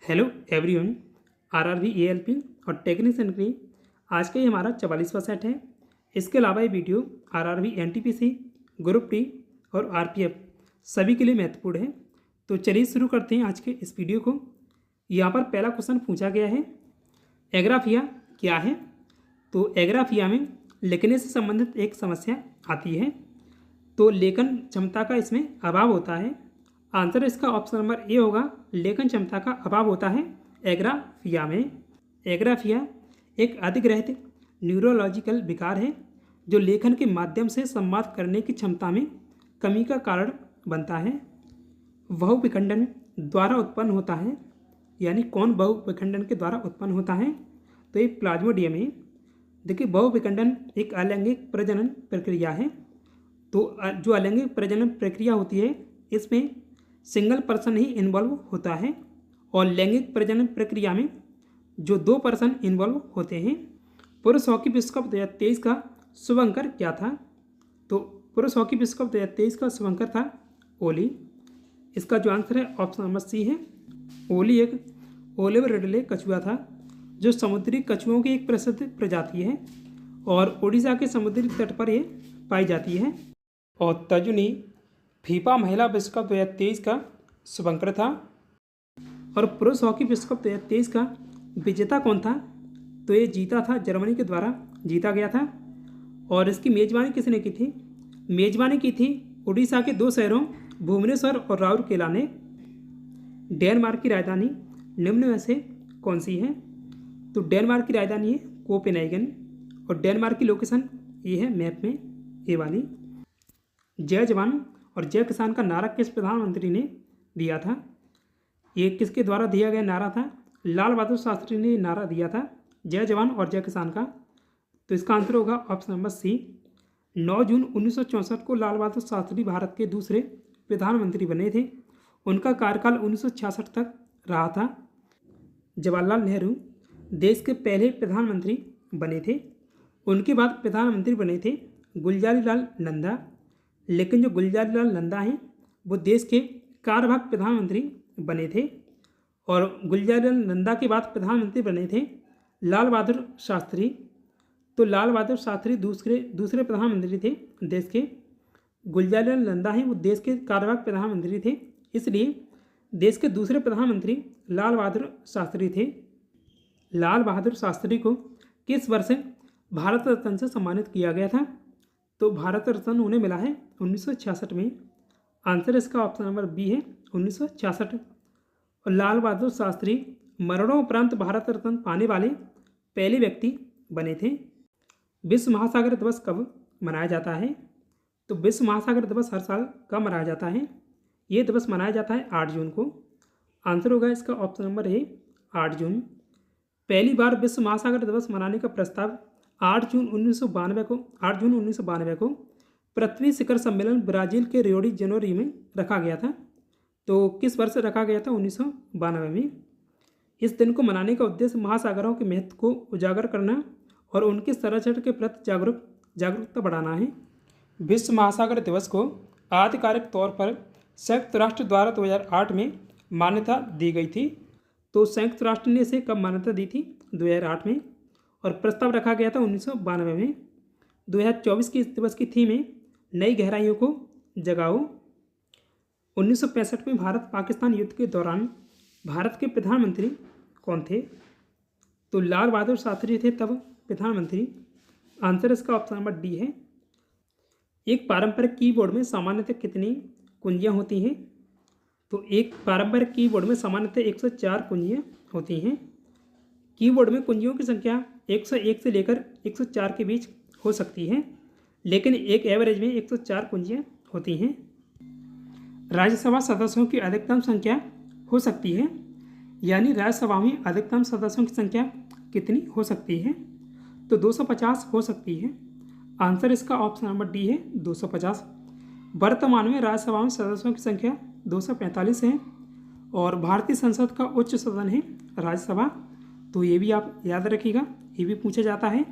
Hello everyone. RRB ALP और technician के लिए आज का ये हमारा 44वां सेट है। इसके अलावा ये video RRB NTPC, group D और आरपीएफ सभी के लिए महत्वपूर्ण है। तो चलिए शुरू करते हैं आज के इस वीडियो को। यहाँ पर पहला क्वेश्चन पूछा गया है, एग्राफिया क्या है। तो एग्राफिया में लिखने से संबंधित एक समस्या आती है, तो लेखन क्षमता का इसमें अभाव होता है। आंसर इसका ऑप्शन नंबर ए होगा, लेखन क्षमता का अभाव होता है एग्राफिया में। एग्राफिया एक अधिग्रहित न्यूरोलॉजिकल विकार है जो लेखन के माध्यम से संवाद करने की क्षमता में कमी का कारण बनता है। बहुविखंडन द्वारा उत्पन्न होता है, यानी कौन बहुविखंडन के द्वारा उत्पन्न होता है, तो ये प्लाज्मोडियम है। देखिए, बहुविखंडन एक अलैंगिक प्रजनन प्रक्रिया है। तो जो अलैंगिक प्रजनन प्रक्रिया होती है इसमें सिंगल पर्सन ही इन्वॉल्व होता है, और लैंगिक प्रजनन प्रक्रिया में जो 2 पर्सन इन्वॉल्व होते हैं। पुरुष हॉकी विश्व कप 2023 का शुभंकर क्या था। तो पुरुष हॉकी विश्व कप 2023 का शुभंकर था ओली। इसका जो आंसर है ऑप्शन नंबर सी है। ओली एक ओलिवर रिडले कछुआ था जो समुद्री कछुओं की एक प्रसिद्ध प्रजाति है और उड़ीसा के समुद्री तट पर यह पाई जाती है। और तजुनी फीफा महिला विश्व कप 2023 का शुभंकर था। और पुरुष हॉकी विश्व कप 2023 का विजेता कौन था, तो ये जीता था जर्मनी के द्वारा जीता गया था। और इसकी मेज़बानी किसने की थी, मेज़बानी की थी उड़ीसा के 2 शहरों भुवनेश्वर और राउरकेला ने। डेनमार्क की राजधानी निम्न में से कौन सी है, तो डेनमार्क की राजधानी है कोपेनहेगन, और डेनमार्क की लोकेशन ये है मैप में ये वाली। जय जवान और जय किसान का नारा किस प्रधानमंत्री ने दिया था, ये किसके द्वारा दिया गया नारा था, लाल बहादुर शास्त्री ने नारा दिया था जय जवान और जय किसान का। तो इसका आंसर होगा ऑप्शन नंबर सी। 9 जून 1964 को लाल बहादुर शास्त्री भारत के दूसरे प्रधानमंत्री बने थे। उनका कार्यकाल 1966 तक रहा था। जवाहरलाल नेहरू देश के पहले प्रधानमंत्री बने थे। उनके बाद प्रधानमंत्री बने थे गुलजारीलाल नंदा, लेकिन जो गुलजारीलाल नंदा हैं वो देश के कार्यवाहक प्रधानमंत्री बने थे। और गुलजारीलाल नंदा के बाद प्रधानमंत्री बने थे लाल बहादुर शास्त्री। तो लाल बहादुर शास्त्री दूसरे प्रधानमंत्री थे देश के। गुलजारीलाल नंदा हैं वो देश के कार्यवाहक प्रधानमंत्री थे, इसलिए देश के दूसरे प्रधानमंत्री लाल बहादुर शास्त्री थे। लाल बहादुर शास्त्री को किस वर्ष भारत रत्न से सम्मानित किया गया था, तो भारत रत्न उन्हें मिला है 1966 में। आंसर इसका ऑप्शन नंबर बी है 1966। और लाल बहादुर शास्त्री मरणोपरांत भारत रत्न पाने वाले पहले व्यक्ति बने थे। विश्व महासागर दिवस कब मनाया जाता है, तो विश्व महासागर दिवस हर साल कब मनाया जाता है, ये दिवस मनाया जाता है 8 जून को। आंसर होगा इसका ऑप्शन नंबर ए 8 जून। पहली बार विश्व महासागर दिवस मनाने का प्रस्ताव 8 जून 1992 को पृथ्वी शिखर सम्मेलन ब्राज़ील के रियो डी जेनेरो में रखा गया था। तो किस वर्ष रखा गया था, 1992 में। इस दिन को मनाने का उद्देश्य महासागरों के महत्व को उजागर करना और उनके संरक्षण के प्रति जागरूकता बढ़ाना है। विश्व महासागर दिवस को आधिकारिक तौर पर संयुक्त राष्ट्र द्वारा 2008 में मान्यता दी गई थी। तो संयुक्त राष्ट्र ने इसे कब मान्यता दी थी, 2008 में, और प्रस्ताव रखा गया था 1992 में। 2024 की इस दिवस की थीम है नई गहराइयों को जगाओ। 1965 में भारत पाकिस्तान युद्ध के दौरान भारत के प्रधानमंत्री कौन थे, तो लाल बहादुर शास्त्री थे तब प्रधानमंत्री। आंसर इसका ऑप्शन नंबर डी है। एक पारंपरिक कीबोर्ड में सामान्यतः कितनी कुंजियाँ होती हैं, तो एक पारंपरिक कीबोर्ड में सामान्यतः 104 कुंजियाँ होती हैं। कीबोर्ड में कुंजियों की संख्या 101 से लेकर 104 के बीच हो सकती है, लेकिन एक एवरेज में 104 कुंजियाँ होती हैं। राज्यसभा सदस्यों की अधिकतम संख्या हो सकती है, यानी राज्यसभा में अधिकतम सदस्यों की संख्या कितनी हो सकती है, तो 250 हो सकती है। आंसर इसका ऑप्शन नंबर डी है 250। वर्तमान में राज्यसभा में सदस्यों की संख्या 245 है और भारतीय संसद का उच्च सदन है राज्यसभा। तो ये भी आप याद रखिएगा, ये भी पूछा जाता है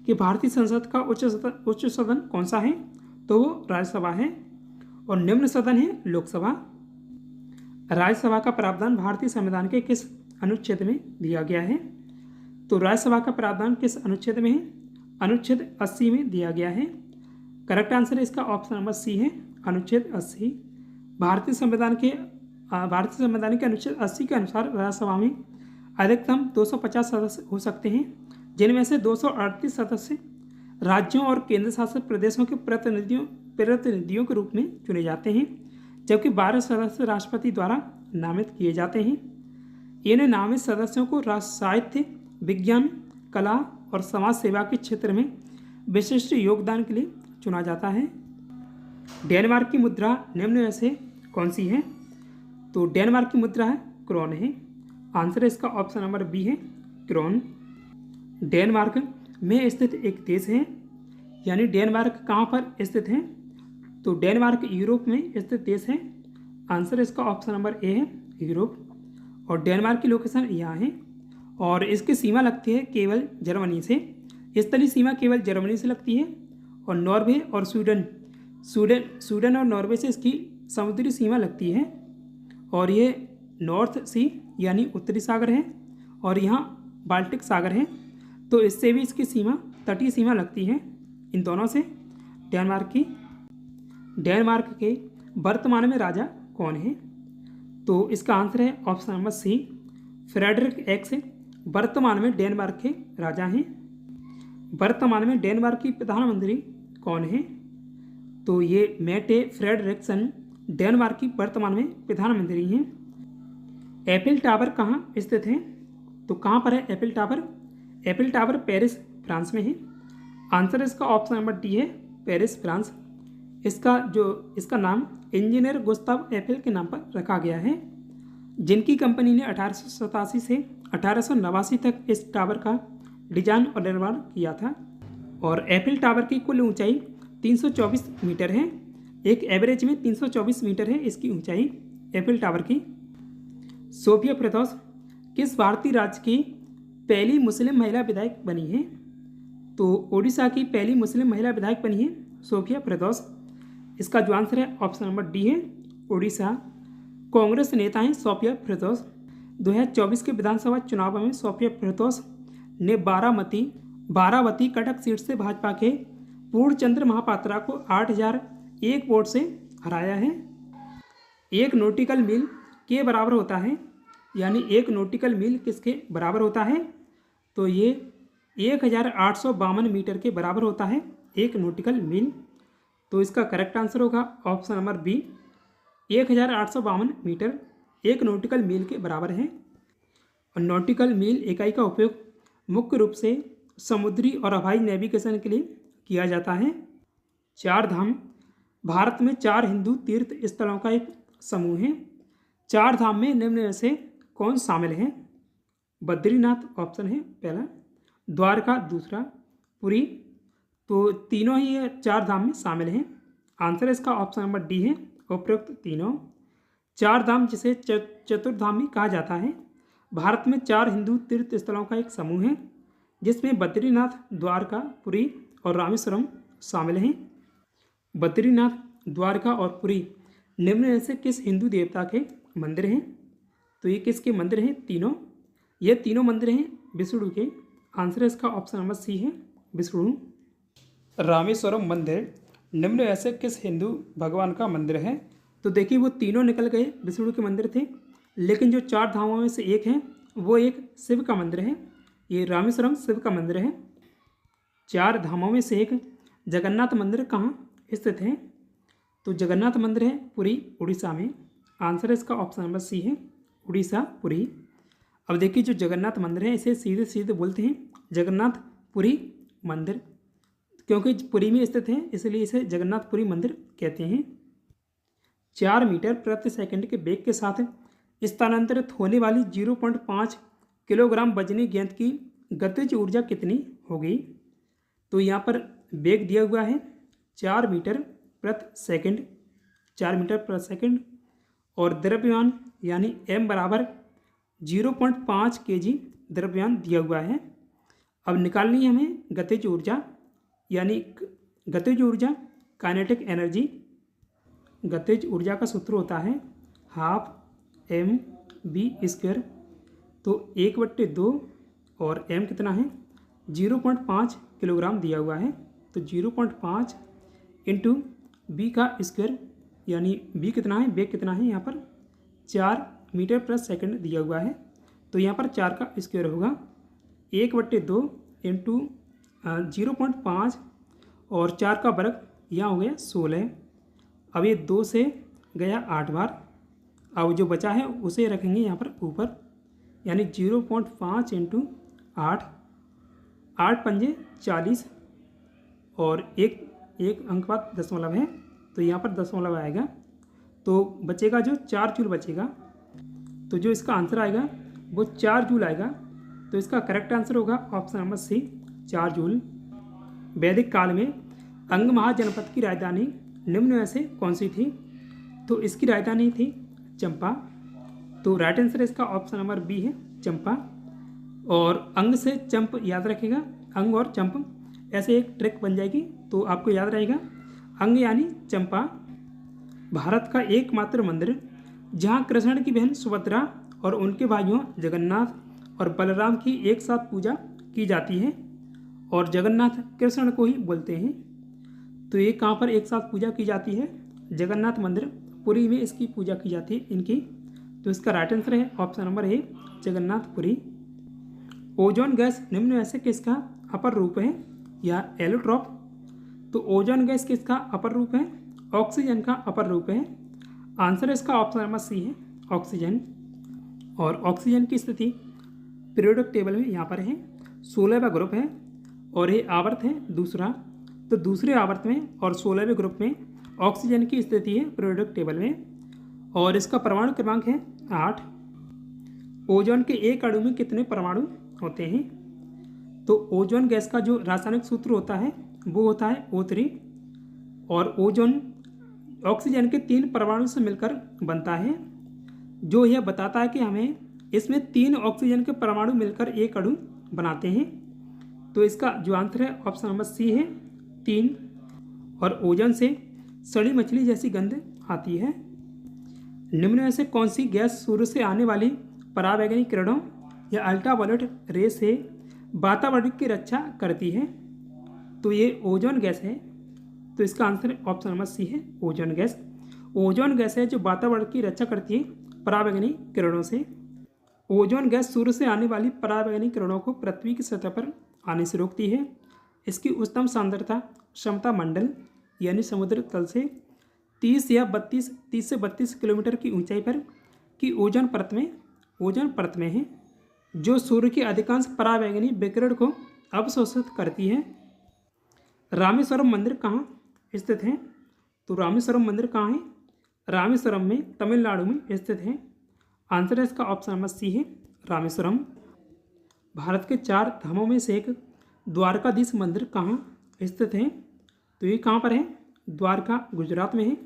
कि भारतीय संसद का उच्च सदन कौन सा है, तो वो राज्यसभा है, और निम्न सदन है लोकसभा। राज्यसभा का प्रावधान भारतीय संविधान के किस अनुच्छेद में दिया गया है। तो राज्यसभा का प्रावधान किस अनुच्छेद में है? अनुच्छेद 80 में दिया गया है। करेक्ट आंसर है इसका ऑप्शन नंबर सी है, अनुच्छेद 80। भारतीय संविधान के अनुच्छेद 80 के अनुसार राज्यसभा में अधिकतम 250 सदस्य हो सकते हैं, जिनमें से 238 सदस्य राज्यों और केंद्र शासित प्रदेशों के प्रतिनिधियों के रूप में चुने जाते हैं, जबकि 12 सदस्य राष्ट्रपति द्वारा नामित किए जाते हैं। इन नामित सदस्यों को साहित्य, विज्ञान, कला और समाज सेवा के क्षेत्र में विशिष्ट योगदान के लिए चुना जाता है। डेनमार्क की मुद्रा निम्न में से कौन सी है? तो डेनमार्क की मुद्रा है क्रोन है। आंसर इसका ऑप्शन नंबर बी है, क्रोन। डेनमार्क में स्थित एक देश है, यानी डेनमार्क कहाँ पर स्थित है? तो डेनमार्क यूरोप में स्थित देश है। आंसर इसका ऑप्शन नंबर ए है, यूरोप। और डेनमार्क की लोकेशन यहाँ है और इसकी सीमा लगती है केवल जर्मनी से। स्थलीय सीमा केवल जर्मनी से लगती है और नॉर्वे और स्वीडन और नॉर्वे से इसकी समुद्री सीमा लगती है। और ये नॉर्थ सी यानी उत्तरी सागर है और यहाँ बाल्टिक सागर है, तो इससे भी इसकी सीमा तटीय सीमा लगती है इन दोनों से डेनमार्क की। डेनमार्क के वर्तमान में राजा कौन है? तो इसका आंसर है option number C, Frederick X वर्तमान में डेनमार्क के राजा हैं। वर्तमान में डेनमार्क की प्रधानमंत्री कौन है? तो ये मेटे फ्रेडरिक्सन डेनमार्क की वर्तमान में प्रधानमंत्री हैं। एफिल टावर कहाँ स्थित है? तो कहाँ पर है Eiffel tower? Eiffel tower Paris, France में है। आंसर इसका ऑप्शन नंबर डी है, पेरिस, फ्रांस। इसका नाम इंजीनियर गुस्ताव एफिल के नाम पर रखा गया है, जिनकी कंपनी ने 1887 से 1889 तक इस टावर का डिजाइन और निर्माण किया था। और एफिल टावर की कुल ऊंचाई 324 मीटर है। एक एवरेज में 324 मीटर है इसकी ऊंचाई एफिल टावर की। सोफिया फिरदौस किस भारतीय राज्य की पहली मुस्लिम महिला विधायक बनी है? तो ओडिशा की पहली मुस्लिम महिला विधायक बनी है सोफिया फिरदौस। इसका जो आंसर है ऑप्शन नंबर डी है, ओडिशा। कांग्रेस नेता हैं सोफिया फिरदौस। 2024 के विधानसभा चुनाव में सोफिया फिरदौस ने बारावती कटक सीट से भाजपा के पूर्णचंद्र महापात्रा को 8001 वोट से हराया है। एक नॉटिकल मील के बराबर होता है, यानी एक नॉटिकल मील किसके बराबर होता है? तो ये 1852 मीटर के बराबर होता है एक नॉटिकल मील। तो इसका करेक्ट आंसर होगा ऑप्शन नंबर बी, 1852 मीटर एक नॉटिकल मील के बराबर है। और नॉटिकल मील इकाई का उपयोग मुख्य रूप से समुद्री और हवाई नेविगेशन के लिए किया जाता है। 4 धाम भारत में 4 हिंदू तीर्थ स्थलों का एक समूह है। 4 धाम में निम्न में से कौन शामिल है? बद्रीनाथ ऑप्शन है पहला, द्वारका दूसरा, पुरी। तो तीनों ही ये 4 धाम में शामिल हैं। आंसर इसका ऑप्शन नंबर डी है, उपरोक्त तीनों। 4 धाम जिसे चतुर्धामी कहा जाता है। भारत में 4 हिंदू तीर्थ स्थलों का एक समूह है, जिसमें बद्रीनाथ, द्वारका, पुरी और रामेश्वरम शामिल हैं। बद्रीनाथ, द्वारका और पुरी निम्न में से किस हिंदू देवता के मंदिर हैं? तो ये किसके मंदिर हैं? तीनों। ये तीनों मंदिर हैं विष्णु के। आंसर इसका ऑप्शन नंबर सी है, विष्णु। रामेश्वरम मंदिर निम्न में से किस हिंदू भगवान का मंदिर है? तो देखिए वो तीनों निकल गए विष्णु के मंदिर थे, लेकिन जो 4 धामों में से एक है वो एक शिव का मंदिर है। ये रामेश्वरम शिव का मंदिर है। 4 धामों में से एक जगन्नाथ मंदिर कहाँ स्थित है? तो जगन्नाथ मंदिर है पुरी, उड़ीसा में। आंसर इसका ऑप्शन नंबर सी है, उड़ीसा, पुरी। अब देखिए जो जगन्नाथ मंदिर है इसे सीधे सीधे बोलते हैं जगन्नाथपुरी मंदिर, क्योंकि पुरी में स्थित है इसलिए इसे जगन्नाथपुरी मंदिर कहते हैं। 4 मीटर प्रति सेकंड के वेग के साथ स्थानांतरित होने वाली 0.5 किलोग्राम वजनी गेंद की गतिज ऊर्जा कितनी होगी? तो यहाँ पर वेग दिया हुआ है 4 मीटर प्रति सेकंड, 4 मीटर प्रति सेकंड, और द्रव्यमान यानी m बराबर 0.5 kg द्रव्यमान दिया हुआ है। अब निकालनी है हमें गतिज ऊर्जा, यानी गतिज ऊर्जा काइनेटिक एनर्जी। गतिज ऊर्जा का सूत्र होता है 12 mv²। तो 1/2 और m कितना है 0.5 किलोग्राम दिया हुआ है। तो 0.5 इंटू बी का स्क्वायर यानी बी कितना है, वेग कितना है यहाँ पर 4 मीटर पर सेकंड दिया हुआ है। तो यहाँ पर 4 का स्क्वायर होगा 1/2 इंटू 0.5 और 4 का वर्ग यहाँ हो गया 16। अब ये 2 से गया 8 बार, अब जो बचा है उसे रखेंगे यहाँ पर ऊपर, यानी 0.5 इंटू 8, 8 पंजे 40 और एक अंक बाद दशमलव है तो यहाँ पर दशमलव आएगा। तो बचेगा जो 4 जूल बचेगा। तो जो इसका आंसर आएगा वो 4 जूल आएगा। तो इसका करेक्ट आंसर होगा ऑप्शन नंबर सी 4 जूल। वैदिक काल में अंग महाजनपद की राजधानी निम्न में से कौन सी थी? तो इसकी राजधानी थी चंपा। तो राइट आंसर इसका ऑप्शन नंबर बी है चंपा। और अंग से चंप याद रखेगा, अंग और चंप ऐसे एक ट्रिक बन जाएगी तो आपको याद रहेगा। अंग यानी चंपा भारत का एकमात्र मंदिर जहाँ कृष्ण की बहन सुभद्रा और उनके भाइयों जगन्नाथ और बलराम की एक साथ पूजा की जाती है और जगन्नाथ कृष्ण को ही बोलते हैं। तो ये कहाँ पर एक साथ पूजा की जाती है? जगन्नाथ मंदिर पुरी में इसकी पूजा की जाती है इनकी। तो इसका राइट आंसर है option number A Jagannathpuri. Ozone gas निम्न में से किसका अपर रूप है या एलोट्रॉप? तो ओजोन गैस किसका अपर रूप है? ऑक्सीजन का अपर रूप है। आंसर इसका ऑप्शन नंबर सी है ऑक्सीजन। और ऑक्सीजन की स्थिति पीरियोडिक टेबल में यहाँ पर है 16वां ग्रुप है और ये आवर्त है दूसरा। तो दूसरे आवर्त में और 16वें ग्रुप में ऑक्सीजन की स्थिति है पीरियोडिक टेबल में और इसका परमाणु क्रमांक है 8। ओजोन के एक अणु में कितने परमाणु होते हैं? तो ओजोन गैस का जो रासायनिक सूत्र होता है वो होता है O3 और ओजोन ऑक्सीजन के 3 परमाणु से मिलकर बनता है, जो यह बताता है कि हमें इसमें 3 ऑक्सीजन के परमाणु मिलकर एक अणु बनाते हैं। तो इसका जो आंसर है ऑप्शन नंबर सी है 3। और ओजोन से सड़ी मछली जैसी गंध आती है। निम्न में से कौन सी गैस सूर्य से आने वाली परावैंगनी किरणों या अल्ट्रावायलेट रे से वातावरण की रक्षा करती है? तो ये ओजोन गैस है। तो इसका आंसर ऑप्शन नंबर सी है ओजोन गैस। ओजोन गैस है जो वातावरण की रक्षा करती है परावैंगनी किरणों से। ओजोन गैस सूर्य से आने वाली परावैंगनी किरणों को पृथ्वी की सतह पर आने से रोकती है। इसकी उच्चतम सांद्रता क्षमता मंडल यानी समुद्र तल से 30 से 32 किलोमीटर की ऊंचाई पर की ओजोन परत में है, जो सूर्य की अधिकांश परावैंगनी विकिरण को अवशोषित करती है। रामेश्वरम मंदिर कहाँ स्थित है? तो रामेश्वरम मंदिर कहाँ है? रामेश्वरम में तमिलनाडु में स्थित है। आंसर है इसका ऑप्शन नंबर सी है रामेश्वरम। भारत के 4 धामों में से एक द्वारकाधीश मंदिर कहाँ स्थित है? तो ये कहाँ पर है? द्वारका गुजरात में है।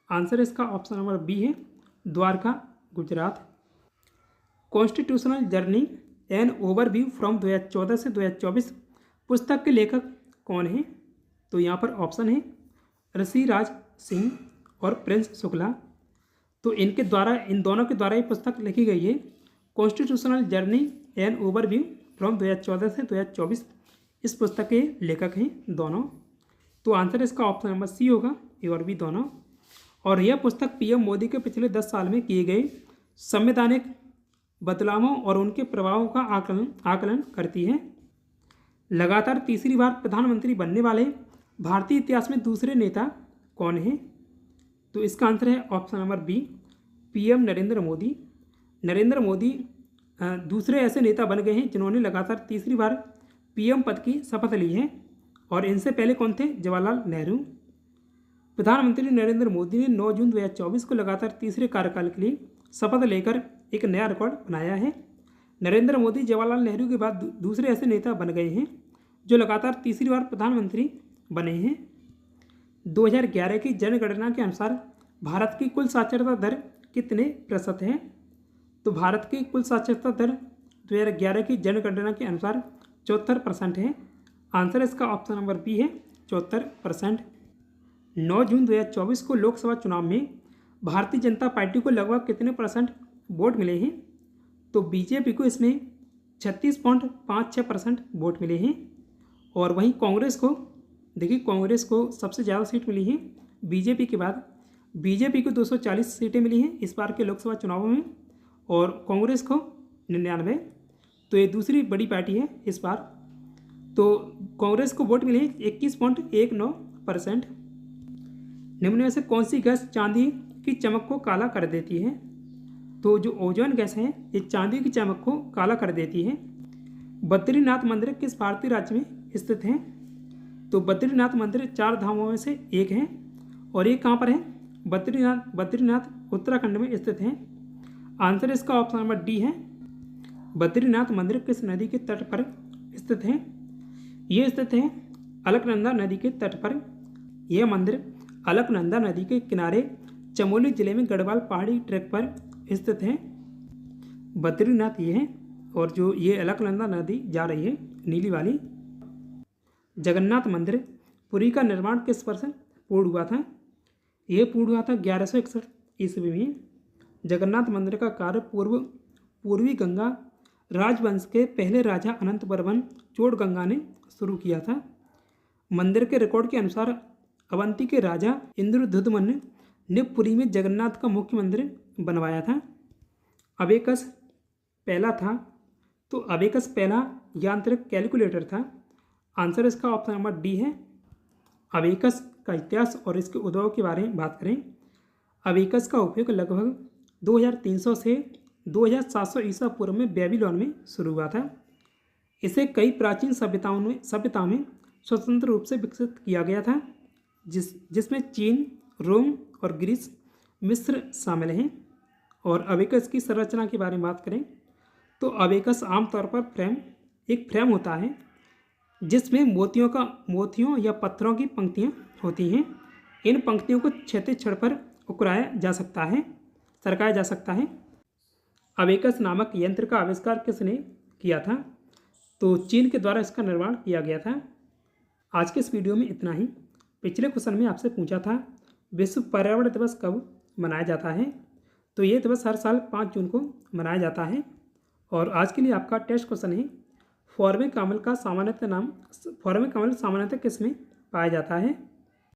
आंसर इसका ऑप्शन नंबर बी है Dwarka Gujarat. Constitutional journey an overview from 2014 से 2024 पुस्तक के लेखक कौन है? तो यहाँ पर ऑप्शन है ऋषिराज सिंह और प्रिंस शुक्ला। तो इन दोनों के द्वारा ये पुस्तक लिखी गई है constitutional journey an overview from 2014 से 2024। इस पुस्तक के लेखक हैं दोनों। तो आंसर इसका ऑप्शन नंबर सी होगा ए और बी दोनों। और यह पुस्तक पीएम मोदी के पिछले 10 साल में किए गए संवैधानिक बदलावों और उनके प्रभावों का आकलन करती है। लगातार तीसरी बार प्रधानमंत्री बनने वाले भारतीय इतिहास में दूसरे नेता कौन हैं? तो इसका आंसर है option number B PM Narendra Modi. Narendra Modi दूसरे ऐसे नेता बन गए हैं जिन्होंने लगातार तीसरी बार पीएम पद की शपथ ली है। और इनसे पहले कौन थे? जवाहरलाल नेहरू। प्रधानमंत्री नरेंद्र मोदी ने 9 जून 2024 को लगातार तीसरे कार्यकाल के लिए शपथ लेकर एक नया रिकॉर्ड बनाया है। नरेंद्र मोदी जवाहरलाल नेहरू के बाद दूसरे ऐसे नेता बन गए हैं जो लगातार तीसरी बार प्रधानमंत्री बने हैं। 2011 की जनगणना के अनुसार भारत की कुल साक्षरता दर कितने प्रतिशत है? तो भारत की कुल साक्षरता दर 2011 की जनगणना के अनुसार 74% है। आंसर इसका ऑप्शन नंबर बी है 74%। 9 जून 2024 को लोकसभा चुनाव में भारतीय जनता पार्टी को लगभग कितने % वोट मिले हैं? तो बीजेपी को इसमें 36.56% वोट मिले हैं। और वहीं कांग्रेस को देखिए, कांग्रेस को सबसे ज़्यादा सीट मिली है बीजेपी के बाद। बीजेपी को 240 सीटें मिली हैं इस बार के लोकसभा चुनावों में और कांग्रेस को 99। तो ये दूसरी बड़ी पार्टी है इस बार। तो कांग्रेस को वोट मिले हैं 21.19%। निम्न में से कौन सी गैस चांदी की चमक को काला कर देती है? तो जो ओजोन गैस है ये चांदी की चमक को काला कर देती है। बद्रीनाथ मंदिर किस भारतीय राज्य में स्थित है? तो बद्रीनाथ मंदिर 4 धामों में से एक है और ये कहाँ पर है? बद्रीनाथ उत्तराखंड में स्थित है। आंसर इसका ऑप्शन नंबर डी है। बद्रीनाथ मंदिर किस नदी के तट पर स्थित है? ये स्थित है अलकनंदा नदी के तट पर। यह मंदिर अलकनंदा नदी के किनारे चमोली जिले में गढ़वाल पहाड़ी ट्रैक पर स्थित है। बद्रीनाथ ये है और जो ये अलकनंदा नदी जा रही है नीली वाली। जगन्नाथ मंदिर पुरी का निर्माण किस वर्ष पूर्ण हुआ था? यह पूर्ण हुआ था 1161 ईस्वी में। जगन्नाथ मंदिर का कार्य पूर्वी गंगा राजवंश के पहले राजा अनंत वर्मन चोड़गंगा ने शुरू किया था। मंदिर के रिकॉर्ड के अनुसार अवंती के राजा इंद्रदुम्न ने पुरी में जगन्नाथ का मुख्य मंदिर बनवाया था। अबेकस पहला था, तो अबेकस पहला यांत्रिक कैलकुलेटर था। आंसर इसका ऑप्शन नंबर डी है। अबेकस का इतिहास और इसके उद्भव के बारे में बात करें। अबेकस का उपयोग लगभग 2300 से 2700 ईसा पूर्व में बेबीलोन में शुरू हुआ था। इसे कई प्राचीन सभ्यताओं में स्वतंत्र रूप से विकसित किया गया था, जिसमें चीन, रोम और ग्रीस, मिस्र शामिल हैं। और अबेकस की संरचना के बारे में बात करें तो अबेकस आमतौर पर एक फ्रेम होता है जिसमें मोतियों या पत्थरों की पंक्तियाँ होती हैं। इन पंक्तियों को क्षैतिज छड़ पर सरकाया जा सकता है। अबेकस नामक यंत्र का आविष्कार किसने किया था? तो चीन के द्वारा इसका निर्माण किया गया था। आज के इस वीडियो में इतना ही। पिछले क्वेश्चन में आपसे पूछा था विश्व पर्यावरण दिवस कब मनाया जाता है? तो ये दिवस हर साल 5 जून को मनाया जाता है। और आज के लिए आपका टेस्ट क्वेश्चन है फॉर्मिक अम्ल सामान्यतः किस में पाया जाता है?